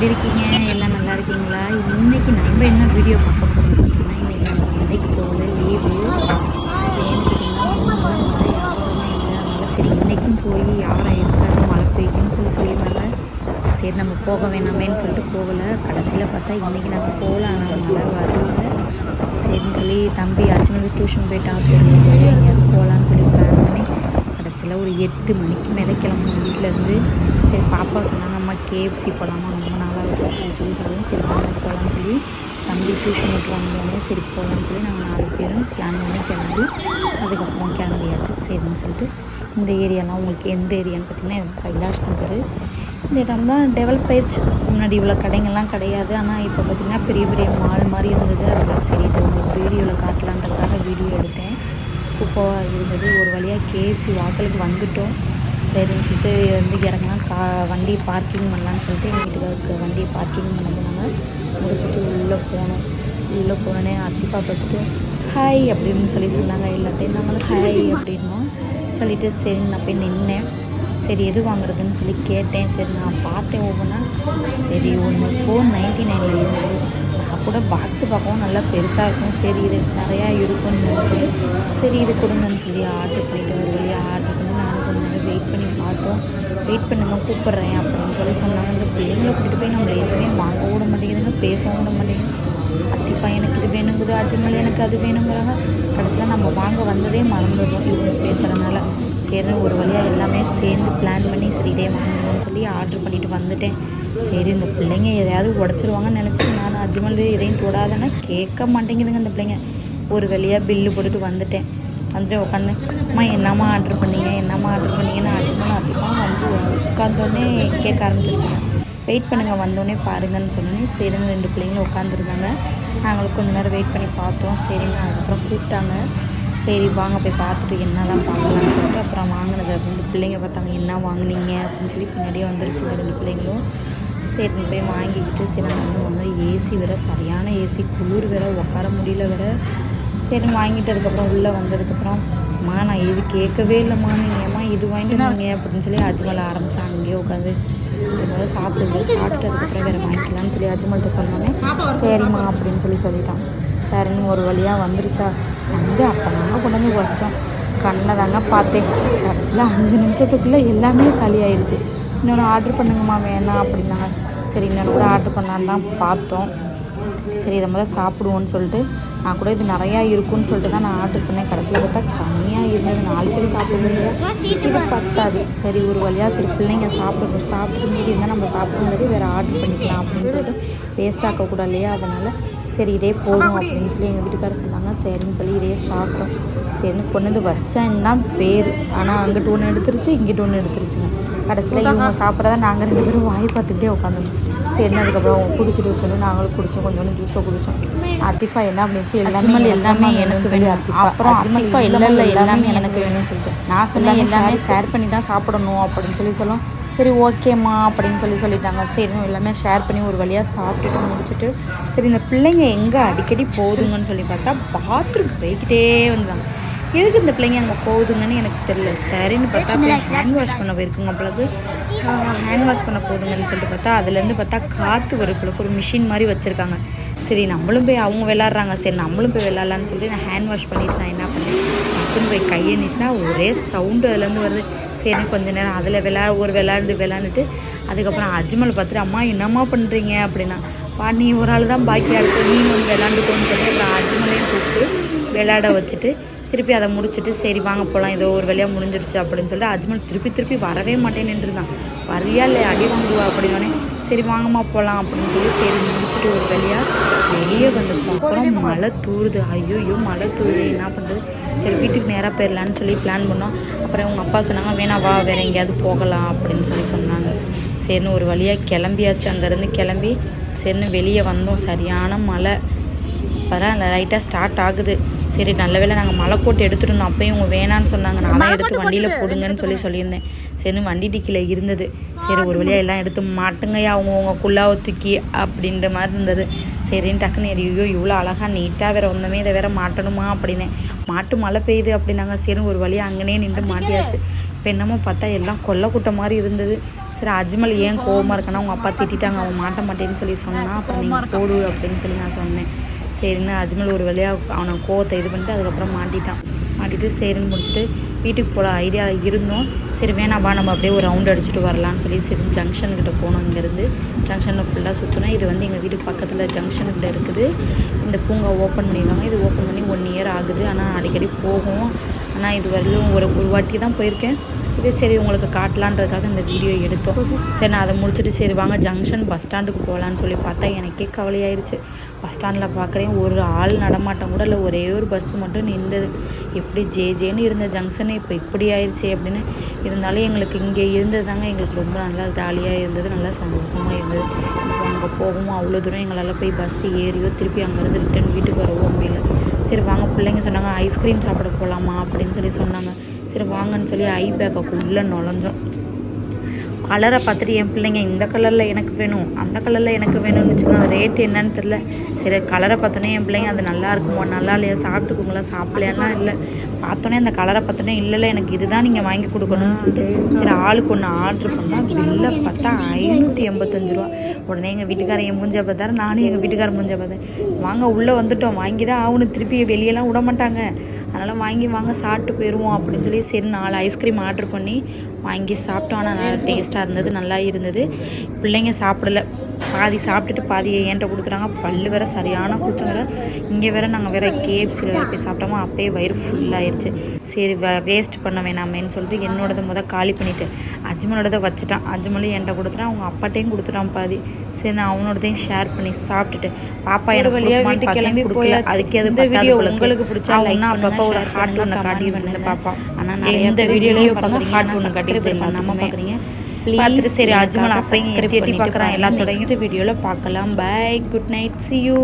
எப்படி இருக்கீங்க? எல்லாம் நல்லா இருக்கீங்களா? இன்றைக்கி நம்ம என்ன வீடியோ பார்க்க போகிறோம்னு பார்த்தீங்கன்னா, இன்றைக்கி நாங்கள் சந்தைக்கு போகல, லீவு. ஏன்னு கேட்டிங்கன்னா 3 நாளாக மழை வியாபாரமே இல்லை. அதனால் சரி இன்றைக்கும் போய் வியாபாரம் இருக்காது, மழை பெய்யும்னு சொல்லியிருந்தாங்க. சரி நம்ம போக வேணாமேன்னு சொல்லிட்டு போகலை. கடைசியில் பார்த்தா இன்றைக்கி நாங்கள் போகலாம், ஆனால் மழை வரல. சரின்னு சொல்லி தம்பி அச்சுமலுக்கு டியூஷன் போயிட்டான். சரி எங்கேயாவது போகலான்னு சொல்லி பிளான் பண்ணி கடைசியில் ஒரு 8 மணிக்கு மேலே கிளம்பணும் வீட்டிலேருந்து. சரி பாப்பா சொன்னாங்க, அம்மா KFC போகலாமா, ரொம்ப நாளாகுது அப்படின்னு சொல்லவும் சரி வாங்க போகலான்னு சொல்லி தம்பி டியூஷன் விட்டு வந்தோடனே சரி போகலான்னு சொல்லி நாங்கள் 4 பேரும் பிளான் பண்ணி கிளம்பி அதுக்கப்புறம் கிளம்பியாச்சு. சரின்னு சொல்லிட்டு இந்த ஏரியாலாம் உங்களுக்கு எந்த ஏரியான்னு பார்த்தீங்கன்னா கைலாஷ் நகர். இந்த இடம்லாம் டெவலப் ஆயிடுச்சு. முன்னாடி இவ்வளோ கடைங்கள்லாம் கிடையாது. ஆனால் இப்போ பார்த்திங்கன்னா பெரிய பெரிய மால் மாதிரி இருந்தது. அதெல்லாம் சரி இது உங்களுக்கு வீடியோவில் காட்டலான்றதுக்காக வீடியோ எடுத்தேன். சூப்பராக இருந்தது. ஒரு வழியாக KFC வாசலுக்கு வந்துவிட்டோம். சரின்னு சொல்லிட்டு வந்து இறங்கலாம், வண்டி பார்க்கிங் பண்ணலான்னு சொல்லிட்டு எங்கள் வீட்டுக்காருக்கு வண்டியை பார்க்கிங் பண்ண போனாங்க. முடிச்சுட்டு உள்ளே போனோம். உள்ளே போனோடனே அத்திஃபா பார்த்துட்டு ஹாய் அப்படின்னு சொன்னாங்க. எல்லாத்தையும் நாங்களும் ஹாய் அப்படின்னோம். சொல்லிவிட்டு சரி நான் போய் நின்னேன். சரி எது வாங்குறதுன்னு சொல்லி கேட்டேன். சரி நான் பார்த்தேன் ஒவ்வொன்றா. சரி ஒன்று 499 இருந்தது. நான் கூட பாக்ஸு பார்க்கவும் நல்லா பெருசாக இருக்கும். சரி இது நிறையா இருக்கும்னு நினச்சிட்டு சரி இது கொடுங்கன்னு சொல்லி ஆர்டர் பண்ணிவிட்டு ஒரு வழியாக ஆர்டர் பண்ணி நானும் கொஞ்சம் நேரம் வெயிட் பண்ணி பார்த்தோம். வெயிட் பண்ணுங்க கூப்பிட்றேன் அப்படின்னு சொல்லி சொன்னாங்க. இந்த பிள்ளைங்களை கூட்டிகிட்டு போய் நம்மளை எதுவுமே வாங்க விட மாட்டேங்குதுங்க, பேசவும் விட மாட்டேங்குது. அத்திஃபா எனக்கு இது வேணுங்குது, அஜ்மல் எனக்கு அது வேணுங்கிறாங்க. கடைசியில் நம்ம வாங்க வந்ததே மறந்துடுறோம் இவங்க பேசுகிறனால. சரி ஒரு வழியாக எல்லாமே சேர்ந்து பிளான் பண்ணி சரி இதே வாங்கணும்னு சொல்லி ஆர்டர் பண்ணிவிட்டு வந்துட்டேன். சரி இந்த பிள்ளைங்க எதையாவது உடச்சிருவாங்கன்னு நினச்சிட்டு நான் அஜ்மல் எதையும் தொடாதேன்னா கேட்க மாட்டேங்குதுங்க இந்த பிள்ளைங்க. ஒரு வழியாக பில்லு போட்டுட்டு வந்துட்டு உட்காந்து அம்மா என்னம்மா ஆர்டர் பண்ணீங்கன்னு அஜ்மல் அத்திஃபாவும் வந்து உட்காந்தோடனே கேட்க ஆரம்பிச்சிருச்சுங்க. வெயிட் பண்ணுங்கள் வந்தோடனே பாருங்கன்னு சொன்னோன்னே சரின்னு 2 பிள்ளைங்களும் உட்காந்துருந்தாங்க. நாங்களும் கொஞ்சம் நேரம் வெயிட் பண்ணி பார்த்தோம். சரின்னு அதுக்கப்புறம் கூப்பிட்டாங்க. சரி வாங்க போய் பார்த்துட்டு என்னெல்லாம் பார்க்கலான்னு சொல்லிட்டு அப்புறம் வாங்கினது அப்படின்னு பிள்ளைங்க பார்த்தாங்க. என்ன வாங்கினீங்க அப்படின்னு சொல்லி பின்னாடியே வந்துருச்சு இந்த 2 பிள்ளைங்களும். சரின்னு போய் வாங்கிக்கிட்டு சரி நாங்கள் வந்து ஏசி வேறு சரியான ஏசி, குளிர் வேறு, உட்கார முடியல வேறு. சரின்னு வாங்கிட்டு அதுக்கப்புறம் உள்ளே வந்ததுக்கப்புறம் அம்மா நான் இது கேட்கவே இல்லைம்மா, நீங்கள் ஏம்மா இது வாங்கிட்டு வந்தீங்க அப்படின்னு சொல்லி அஜ்மல் ஆரம்பித்தாங்க. அங்கேயே உட்காந்து ஏதாவது சாப்பிட்டுட்டு அதுக்கப்புறம் வேறு வாங்கிக்கலான்னு சொல்லி அஜ்மல்கிட்ட சொன்னோன்னே சரிம்மா அப்படின்னு சொல்லிட்டான். சரின்னு ஒரு வழியாக வந்துருச்சா வந்து அப்போ நாங்கள் கொண்டு வந்து வச்சோம். கண்ணில் தாங்க பார்த்தேன். கடைசியில் 5 நிமிஷத்துக்குள்ளே எல்லாமே காலி ஆயிடுச்சு. இன்னொன்று ஆர்டர் பண்ணுங்கம்மா வேணாம் அப்படின்னாங்க. சரி இன்னொன்று கூட ஆர்டர் பண்ணலான்னு தான் பார்த்தோம். சரி இதை முதல்ல சாப்பிடுவோன்னு சொல்லிட்டு நான் கூட இது நிறையா இருக்குன்னு சொல்லிட்டு தான் நான் ஆர்டர் பண்ணேன். கடைசியில் பார்த்தா கம்மியாக இருந்தது. 4 பேர் சாப்பிடுவோம், இது பத்தாது. சரி ஒரு வழியாக சரி பிள்ளைங்க சாப்பிட்டு மீதி இருந்தால் நம்ம சாப்பிடும்போது வேறு ஆர்டர் பண்ணிக்கலாம் அப்படின்னு சொல்லிட்டு வேஸ்ட் ஆக்கக்கூடாது இல்லையா. அதனால் சரி இதே போதும் அப்படின்னு சொல்லி எங்கள் வீட்டுக்காரர் சொன்னாங்க. சரின்னு சொல்லி இதே சாப்பிட்டோம். சரின்னு கொண்டு வந்து வச்சேன் தான் பேர். ஆனால் அங்கிட்டு ஒன்று எடுத்துருச்சு, இங்கிட்டு ஒன்று எடுத்துருச்சுங்க. கடைசியில் இவங்க சாப்பிட்றதா நாங்கள் 2 பேரும் வாய் பார்த்துக்கிட்டே உட்காந்துருந்தோம். சரின்னு அதுக்கப்புறம் குடிச்சிட்டு சொல்லி நாங்களும் குடித்தோம். கொஞ்சோண்டு ஜூஸை குடித்தோம். அத்திஃபா என்ன அப்படின்ச்சு எல்லாமே எனக்கு வேணும். அப்புறம் அத்திஃபா இல்லை எல்லாமே எனக்கு வேணும்னு சொல்லிட்டு நான் சொன்னேன் எல்லாமே ஷேர் பண்ணி தான் சாப்பிடணும் அப்படின்னு சொல்லும். சரி ஓகேம்மா அப்படின்னு சொல்லிட்டாங்க. சரி எல்லாமே ஷேர் பண்ணி ஒரு வழியாக சாப்பிட்டுட்டு முடிச்சுட்டு சரி இந்த பிள்ளைங்க எங்கே அடிக்கடி போகுதுங்கன்னு சொல்லி பார்த்தா பாத்ரூம் போய்கிட்டே வந்தாங்க. எதுக்கு இந்த பிள்ளைங்க அங்கே போகுதுங்கன்னு எனக்கு தெரியல. சரின்னு பார்த்தா ஹேண்ட் வாஷ் பண்ண போயிருக்குங்க பிள்ளைக்கு. ஹேண்ட் வாஷ் பண்ண போகுதுங்கன்னு சொல்லிட்டு பார்த்தா அதுலேருந்து பார்த்தா காற்று வர பிள்ளைக்கு ஒரு மிஷின் மாதிரி வச்சுருக்காங்க. சரி நம்மளும் போய் அவங்க விளாட்றாங்க, சரி நம்மளும் போய் விளாட்லான்னு சொல்லிட்டு நான் ஹேண்ட் வாஷ் பண்ணிவிட்டு நான் என்ன பண்ணேன் அப்படின்னு போய் கையை நீட்டினா ஒரே சவுண்டு அதுலேருந்து வருது. சரி கொஞ்சம் நேரம் அதில் விளாண்டுட்டு அதுக்கப்புறம் அஜ்மல் பார்த்துட்டு அம்மா என்னம்மா பண்ணுறீங்க அப்படின்னா நீ ஒரு ஆள் தான் பாக்கியாக இருக்கு, நீ வந்து விளாண்டுக்கோன்னு சொல்லி அப்புறம் அஜ்மலையும் கூப்பிட்டு விளையாட வச்சுட்டு திருப்பி அதை முடிச்சுட்டு சரி வாங்க போகலாம் ஏதோ ஒரு வேலையாக முடிஞ்சிருச்சு அப்படின்னு சொல்லிட்டு அஜ்மல் திருப்பி வரவே மாட்டேன்னு நின்றுருந்தான். வரியா இல்லை அடி வாங்குவா அப்படின்னோடனே சரி வாங்கம்மா போகலாம் அப்படின்னு சொல்லி சரி முடிச்சுட்டு ஒரு வேலையாக வெளியே வந்து அப்புறம் மழை தூருது. ஐயோ மழை தூருது, என்ன பண்ணுறது. சரி வீட்டுக்கு நேராக போயிடலான்னு சொல்லி பிளான் பண்ணோம். அப்புறம் அவங்க அப்பா சொன்னாங்க வேணாம் வா வேறு எங்கேயாவது போகலாம் அப்படின்னு சொன்னாங்க. சரின்னு ஒரு வழியாக கிளம்பியாச்சு. அங்கேருந்து கிளம்பி சரின்னு வெளியே வந்தோம். சரியான மழை வர லைட்டாக ஸ்டார்ட் ஆகுது. சரி நல்ல வேளை நாங்கள் மழை போட்டு எடுத்துகிட்டு இருந்தோம். அப்போயும் இவங்க வேணான்னு சொன்னாங்க. நான் தான் எடுத்து வண்டியில் போடுங்கன்னு சொல்லியிருந்தேன். சரின்னு வண்டி டிக்கில் இருந்தது. சரி ஒரு வழியாக எல்லாம் எடுத்து மாட்டுங்கய்யா அவங்க குள்ளாவை தூக்கி அப்படின்ற மாதிரி இருந்தது. சரின்னு டக்குன்னு ஐயோ இவ்வளோ அழகாக நீட்டாக வேறு ஒன்றுமே இதை வேறு மாட்டணுமா அப்படின்னேன். மழை பெய்யுது அப்படின்னாங்க. சரி ஒரு வழியாக அங்கனே நின்று மாட்டியாச்சு. இப்போ என்னமோ பார்த்தா எல்லாம் கொல்லை கூட்டம் மாதிரி இருந்தது. சரி அஜ்மல் ஏன் கோவமாக இருக்கானா அவங்க அப்பா திட்டாங்க, அவன் மாட்ட மாட்டேன்னு சொல்லி சொன்னான். அப்புறம் நீங்கள் போடு அப்படின்னு சொல்லி நான் சொன்னேன். சரின்னு அஜ்மல் ஒரு வழியாக அவனை கோவத்தை இது பண்ணிட்டு அதுக்கப்புறம் மாட்டிட்டு சரின்னு முடிச்சுட்டு வீட்டுக்கு போகிற ஐடியாவில் இருந்தோம். சரி வேணாம்பா நம்ம அப்படியே ஒரு ரவுண்ட் அடிச்சுட்டு வரலான்னு சொல்லி சரி ஜங்ஷன்கிட்ட போனோம். இங்கேருந்து ஜங்ஷனில் ஃபுல்லாக சுற்றினோம். இது வந்து எங்கள் வீட்டுக்கு பக்கத்தில் ஜங்ஷனுக்கிட்ட இருக்குது. இந்த பூங்கா ஓப்பன் பண்ணிடுவாங்க. இது ஓப்பன் பண்ணி 1 இயர் ஆகுது. ஆனால் அடிக்கடி போகும். ஆனால் இது வரையிலும் ஒரு வாட்டி தான் போயிருக்கேன். இது சரி உங்களுக்கு காட்டலான்றதுக்காக இந்த வீடியோ எடுத்தோம். சரி நான் அதை முடிச்சுட்டு சரி வாங்க ஜங்ஷன் பஸ் ஸ்டாண்டுக்கு போகலான்னு சொல்லி பார்த்தா எனக்கே கவலையாயிருச்சு. பஸ் ஸ்டாண்டில் பார்க்குறேன் ஒரு ஆள் நடமாட்டம் கூட இல்லை, ஒரே ஒரு பஸ்ஸு மட்டும் நின்றுது. எப்படி ஜேன்னு இருந்த ஜங்ஷனு இப்போ இப்படி ஆயிடுச்சு அப்படின்னு. இருந்தாலும் எங்களுக்கு இங்கே இருந்தது தாங்க எங்களுக்கு ரொம்ப நல்லா ஜாலியாக இருந்தது, நல்லா சந்தோஷமாக இருந்தது. இப்போ அங்கே போகவும் அவ்வளோ தூரம் எங்களால் போய் பஸ்ஸு ஏறியோ திருப்பி அங்கேருந்து ரிட்டன் வீட்டுக்கு வரவோ முடியல. சரி வாங்க பிள்ளைங்க சொன்னாங்க ஐஸ்கிரீம் சாப்பிட போகலாமா அப்படின்னு சொல்லி சொன்னாங்க. சரி வாங்கன்னு சொல்லி ஐ பேக்குள்ளே நுழைஞ்சோம். கலரை பார்த்துட்டு என் பிள்ளைங்க இந்த கலரில் எனக்கு வேணும் அந்த கலரில் எனக்கு வேணும்னு வச்சுக்கோங்க. ரேட்டு என்னன்னு தெரில. சரி கலரை பார்த்தோன்னே என் பிள்ளைங்க அது நல்லா இருக்குமோ நல்லா இல்லையா சாப்பிட்டுக்குங்களா சாப்பிடலாம் இல்லை பார்த்தோன்னே அந்த கலரை பார்த்தோன்னே இல்லை எனக்கு இதுதான் நீங்கள் வாங்கி கொடுக்கணும்னு சொல்லிட்டு சரி ஆளுக்கு ஒன்று ஆர்டர் பண்ணால் பில்லை பார்த்தா 585 ரூபா. உடனே எங்கள் வீட்டுக்காரன் என் மூஞ்சா பார்த்தாரு, நானும் எங்கள் வீட்டுக்காரன் மூஞ்சா பார்த்தேன். வாங்க உள்ளே வந்துட்டோம், வாங்கி தான் ஆகணும், திருப்பி வெளியெல்லாம் விட மாட்டாங்க, அதனால் வாங்க சாப்பிட்டு போயிடுவோம் அப்படின்னு சொல்லி சரி 4 ஐஸ்கிரீம் ஆர்டர் பண்ணி வாங்கி சாப்பிட்டோம். ஆனால் நல்லா டேஸ்ட்டாக இருந்தது, நல்லா இருந்தது. பிள்ளைங்க சாப்பிடல, பாதி சாப்பிட்டுட்டு பாதியை என்கிட்ட கொடுத்துட்டாங்க. பல்லு வேறு சரியான கூச்சம் வேறு. இங்கே வேறு நாங்கள் வேறு கேஎஃப்சியில் வேறு போய் சாப்பிட்டோமா, அப்போயே வயிறு ஃபுல்லாகிடுச்சு. சரி வேஸ்ட் பண்ண வேணாமேன்னு சொல்லிட்டு என்னோடதை காலி பண்ணிவிட்டு அஜ்மலோடதை வச்சுட்டான். அஜ்மலும் என்கிட்ட கொடுத்துட்டான், அவங்க அப்பாட்டையும் கொடுத்துட்டான் பாதி. சரி நான் அவனோடதையும் ஷேர் பண்ணி சாப்பிட்டுட்டு பாப்பா எனக்கு வழியாக வீட்டுக்கு கிளம்பி போயாச்சு. அதுக்கு எது வீடியோ உங்களுக்கு பிடிச்சா அப்பப்போ ஒரு ஹார்ட் ஒன்று காட்டி வந்து பாப்பா. ஆனால் நிறைய இந்த வீடியோலையும் பார்க்குறீங்க, ஹார்ட் ஒன்று காட்டி பண்ணாமல் பார்க்குறீங்க. ப்ளீஸ் சரி அஜ்மல் அப்பையும் எட்டி பார்க்குறான் எல்லாத்தோட நெக்ஸ்ட் வீடியோவில் பார்க்கலாம். Bye, good night, see you.